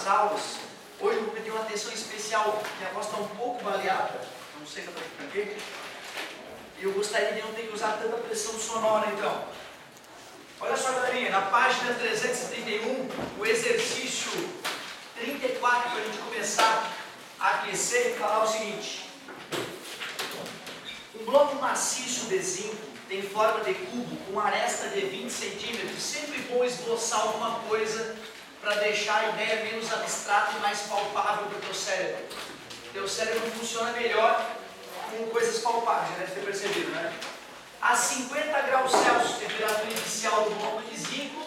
últimas aulas, hoje eu vou ter uma atenção especial, minha voz está um pouco baleada, não sei exatamente por quê, e eu gostaria de não ter que usar tanta pressão sonora então. Olha só, galerinha, na página 331, o exercício 34, para a gente começar a aquecer, falar o seguinte: um bloco maciço de zinco tem forma de cubo com aresta de 20 centímetros. Sempre bom esboçar alguma coisa para deixar a ideia menos abstrata e mais palpável para o teu cérebro. Teu cérebro funciona melhor com coisas palpáveis, já deve ter percebido, né? A 50 graus Celsius, temperatura inicial do bloco de zinco,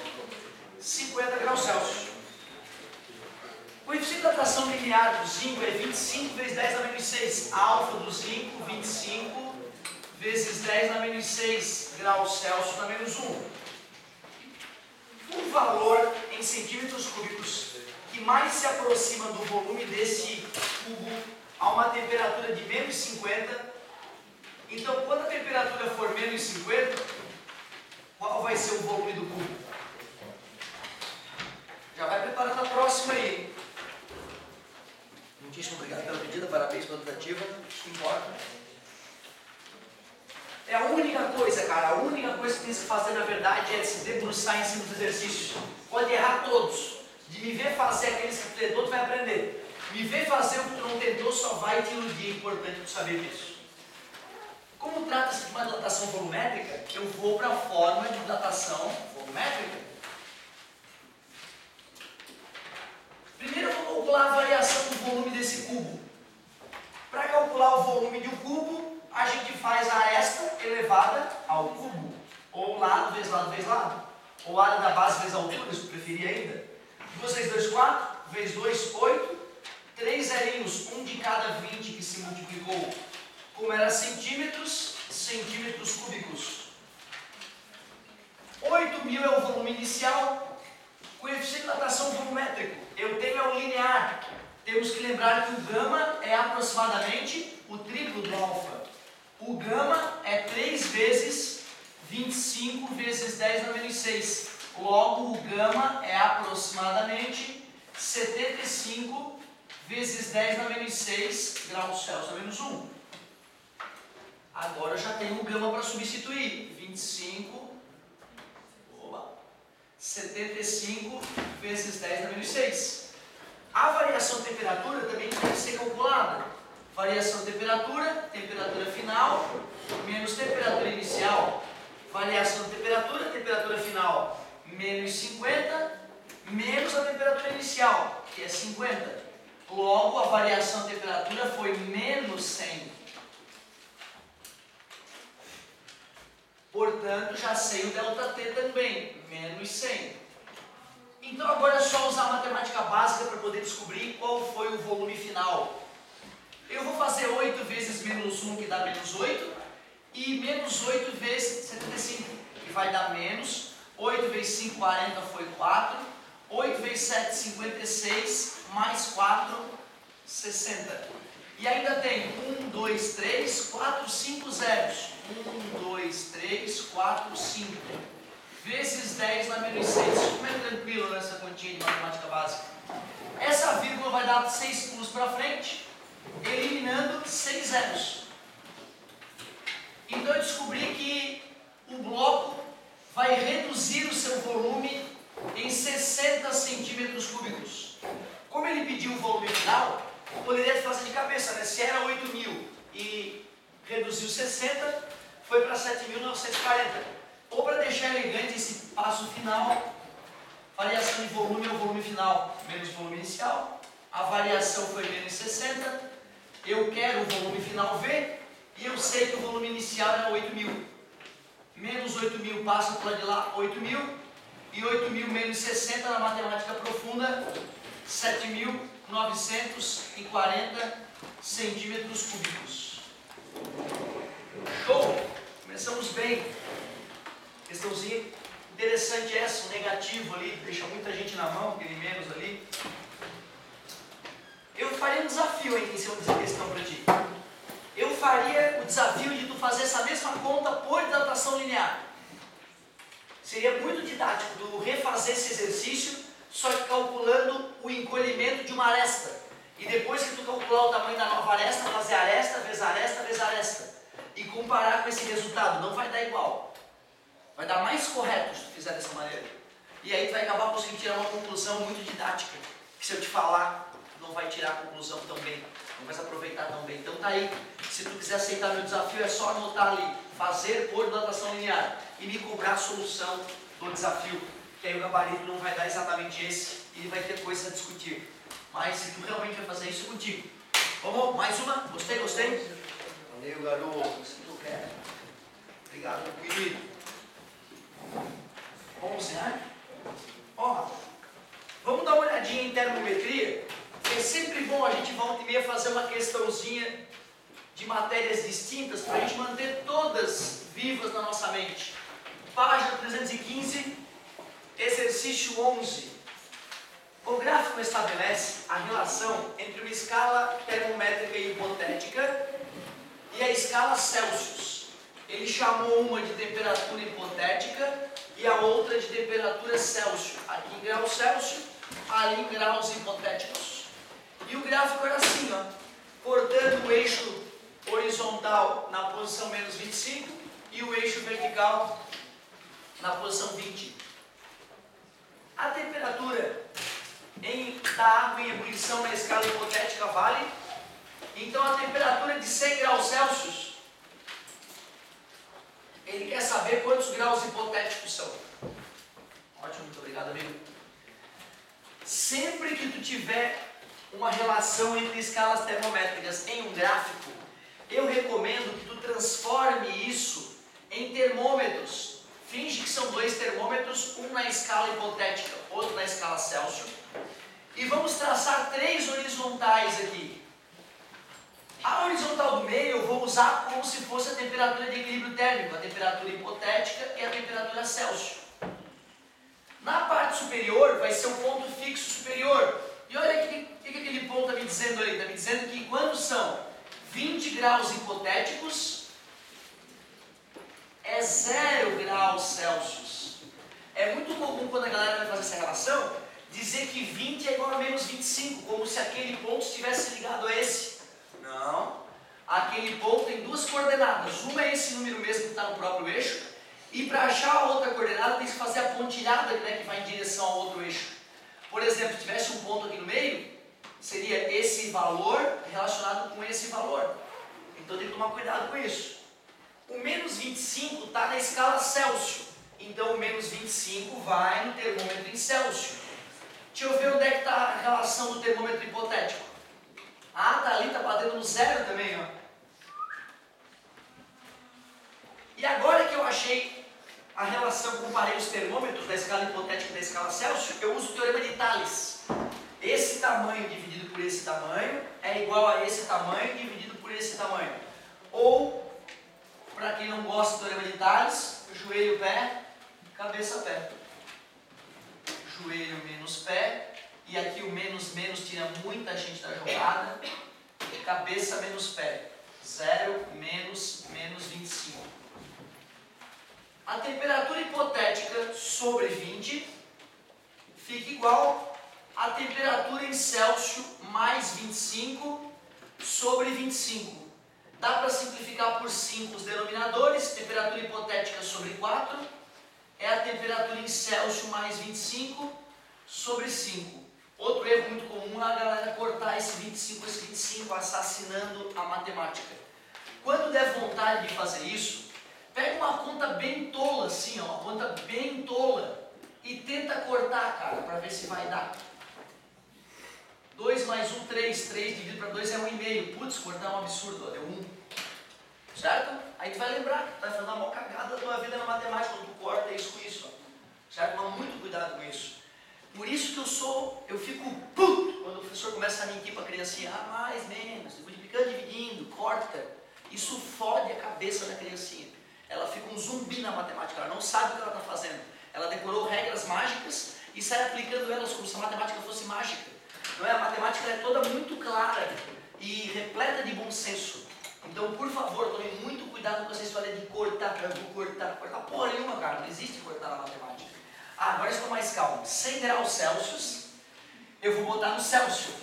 50 graus Celsius. O coeficiente de datação linear do zinco é 25 vezes 10 na menos 6. A alfa do zinco, 25 vezes 10 na menos 6 graus Celsius na menos 1. O valor em centímetros cúbicos que mais se aproxima do volume desse cubo a uma temperatura de menos 50. Então, quando a temperatura for menos 50, qual vai ser o volume do cubo? Já vai preparando a próxima aí. Muitíssimo obrigado pela pedida, parabéns pela tentativa, isso que importa. É a única coisa, cara, a única coisa que tem que fazer na verdade é se debruçar em cima dos exercícios. Pode errar todos. De me ver fazer aqueles que tu tentou, tu vai aprender. Me ver fazer o que tu não tentou só vai te iludir, é importante tu saber disso. Como trata-se de uma datação volumétrica, eu vou para a forma de datação volumétrica. Primeiro eu vou calcular a variação do volume desse cubo. Para calcular o volume de um cubo, a gente faz a aresta elevada ao cubo. Ou lado vezes lado vezes lado. Ou área da base vezes altura, se preferir ainda. 2 vezes 2, 4. Vezes 2, 8. 3 zerinhos, um de cada 20 que se multiplicou. Como era centímetros, centímetros cúbicos. 8.000 é o volume inicial. Coeficiente de datação volumétrico. Eu tenho é o linear. Temos que lembrar que o gama é aproximadamente o triplo do alfa. O gama é 3 vezes 25 vezes 10 na menos 6. Logo, o gama é aproximadamente 75 vezes 10 na menos 6 graus Celsius na menos 1. Agora eu já tenho o gama para substituir. 75 vezes 10 na menos 6. A variação de temperatura também tem que ser calculada. Variação de temperatura, temperatura final, menos temperatura inicial. Variação de temperatura, temperatura final, menos 50, menos a temperatura inicial, que é 50. Logo, a variação de temperatura foi menos 100. Portanto, já sei o ΔT também, menos 100. Então agora é só usar a matemática básica para poder descobrir qual foi o volume final. Eu vou fazer 8 vezes menos 1, que dá menos 8, e menos 8 vezes 75, que vai dar menos. 8 vezes 5, 40, foi 4. 8 vezes 7, 56, mais 4, 60. E ainda tem 1, 2, 3, 4, 5 zeros. 1, 2, 3, 4, 5. Vezes 10 na menos 6. Como é tranquilo nessa continha de matemática básica? Essa vírgula vai dar 6 pulos para frente, eliminando 6 zeros. Então eu descobri que o bloco vai reduzir o seu volume em 60 centímetros cúbicos. Como ele pediu o volume final, eu poderia fazer de cabeça, né? Se era 8.000 e reduziu 60, foi para 7.940. Ou para deixar elegante esse passo final, variação de volume é o volume final menos volume inicial. A variação foi menos 60. Eu quero o volume final V e eu sei que o volume inicial era 8.000. Menos 8.000 passa para de lá, 8.000. E 8.000 menos 60 na matemática profunda, 7.940 centímetros cúbicos. Show! Começamos bem. Questãozinha interessante essa, um negativo ali, deixa muita gente na mão, aquele menos ali. Eu faria um desafio aí em cima dessa questão para ti. Eu faria o desafio de tu fazer essa mesma conta por datação linear. Seria muito didático tu refazer esse exercício, só que calculando o encolhimento de uma aresta. E depois que tu calcular o tamanho da nova aresta, fazer aresta, vezes aresta, vezes aresta. E comparar com esse resultado, não vai dar igual. Vai dar mais correto se tu fizer dessa maneira. E aí tu vai acabar conseguindo tirar uma conclusão muito didática. Que se eu te falar, tu não vai tirar a conclusão tão bem. Não vai se aproveitar tão bem. Então tá aí. Se tu quiser aceitar meu desafio, é só anotar ali. Fazer por dilatação linear. E me cobrar a solução do desafio. Que aí o gabarito não vai dar exatamente esse. E vai ter coisa a discutir. Mas se tu realmente vai fazer isso contigo. Vamos, mais uma? Gostei? Valeu, garoto. Se tu quer. Obrigado, meu querido. Vamos, né? Ó, vamos dar uma olhadinha em termometria. É sempre bom a gente volta e meia fazer uma questãozinha de matérias distintas para a gente manter todas vivas na nossa mente. Página 315, exercício 11. O gráfico estabelece a relação entre uma escala termométrica e hipotética e a escala Celsius. Ele chamou uma de temperatura hipotética e a outra de temperatura Celsius. Aqui em graus Celsius, ali em graus hipotéticos. E o gráfico era assim, ó, cortando o eixo horizontal na posição menos 25 e o eixo vertical na posição 20. A temperatura da água em ebulição na escala hipotética vale. Então a temperatura de 100 graus Celsius, ele quer saber quantos graus hipotéticos são. Ótimo, muito obrigado, amigo. Sempre que tu tiver uma relação entre escalas termométricas em um gráfico, eu recomendo que tu transforme isso em termômetros. Finge que são dois termômetros, um na escala hipotética, outro na escala Celsius. E vamos traçar três horizontais aqui. A horizontal do meio eu vou usar como se fosse a temperatura de equilíbrio térmico, a temperatura hipotética e a temperatura Celsius. Na parte superior vai ser o ponto fixo superior. E olha o que aquele ponto está me dizendo ali. Está me dizendo que quando são 20 graus hipotéticos, é 0 graus Celsius. É muito comum quando a galera vai fazer essa relação, dizer que 20 é igual a menos 25, como se aquele ponto estivesse ligado a esse. Não. Aquele ponto tem duas coordenadas. Uma é esse número mesmo que está no próprio eixo. E para achar a outra coordenada tem que fazer a pontilhada, né, que vai em direção ao outro eixo. Por exemplo, se tivesse um ponto aqui no meio, seria esse valor relacionado com esse valor. Então tem que tomar cuidado com isso. O menos 25 está na escala Celsius. Então o menos 25 vai no termômetro em Celsius. Deixa eu ver onde é que está a relação do termômetro hipotético. Ah, tá ali, tá batendo no zero também, ó. E agora que eu achei a relação, comparei os termômetros da escala hipotética e da escala Celsius, eu uso o teorema de Thales. Esse tamanho dividido por esse tamanho é igual a esse tamanho dividido por esse tamanho. Ou, para quem não gosta do teorema de Thales, joelho, pé, cabeça, pé. Joelho menos pé. E aqui o menos tira muita gente da jogada. Cabeça menos pé. 0 menos 25. A temperatura hipotética sobre 20 fica igual à temperatura em Celsius mais 25 sobre 25. Dá para simplificar por 5 os denominadores. Temperatura hipotética sobre 4 é a temperatura em Celsius mais 25 sobre 5. Outro erro muito comum é a galera cortar esse 25 com esse 25, assassinando a matemática. Quando der vontade de fazer isso, pega uma conta bem tola assim, ó, uma conta bem tola, e tenta cortar, cara, para ver se vai dar. 2 mais 1, 3. 3 dividido para 2 é 1,5. Putz, cortar é um absurdo, ó, deu 1. Certo? Aí tu vai lembrar, tu vai fazer uma maior cagada da tua vida na matemática, quando tu corta isso com isso, ó. Certo? Mas muito cuidado com isso. Por isso que eu fico puto quando o professor começa a mentir para a criancinha. Ah, mais, menos, multiplicando, dividindo, corta. Isso fode a cabeça da criancinha. Ela fica um zumbi na matemática, ela não sabe o que ela está fazendo. Ela decorou regras mágicas e sai aplicando elas como se a matemática fosse mágica. Não é? A matemática é toda muito clara e repleta de bom senso. Então, por favor, tome muito cuidado com essa história de cortar porra nenhuma, cara. Não existe cortar na matemática. Ah, agora estou mais calmo. 100 graus Celsius, eu vou botar no Celsius.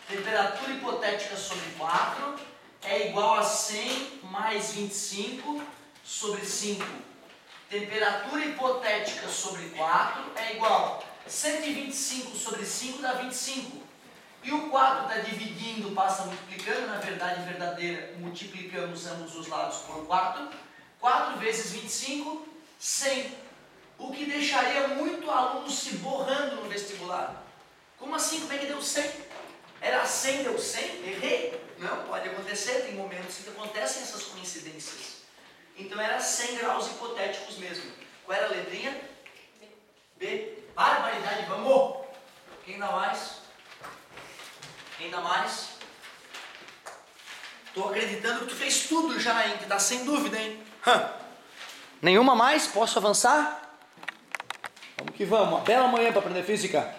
Temperatura hipotética sobre 4 é igual a 100 mais 25 sobre 5. Temperatura hipotética sobre 4 é igual a 125 sobre 5 dá 25. E o 4 está dividindo, passa multiplicando, na verdade verdadeira, multiplicamos ambos os lados por 4. 4 vezes 25, 100. O que deixaria muito aluno se borrando no vestibular. Como assim? Como é que deu 100? Era 100, deu 100? Errei? Não, pode acontecer, tem momentos em que acontecem essas coincidências. Então era 100 graus hipotéticos mesmo. Qual era a letrinha? B. Barbaridade, vamos! Quem dá mais? Quem dá mais? Estou acreditando que tu fez tudo já, hein? Que tá sem dúvida, hein? Nenhuma mais? Posso avançar? Vamos que vamos. Uma bela manhã para aprender física.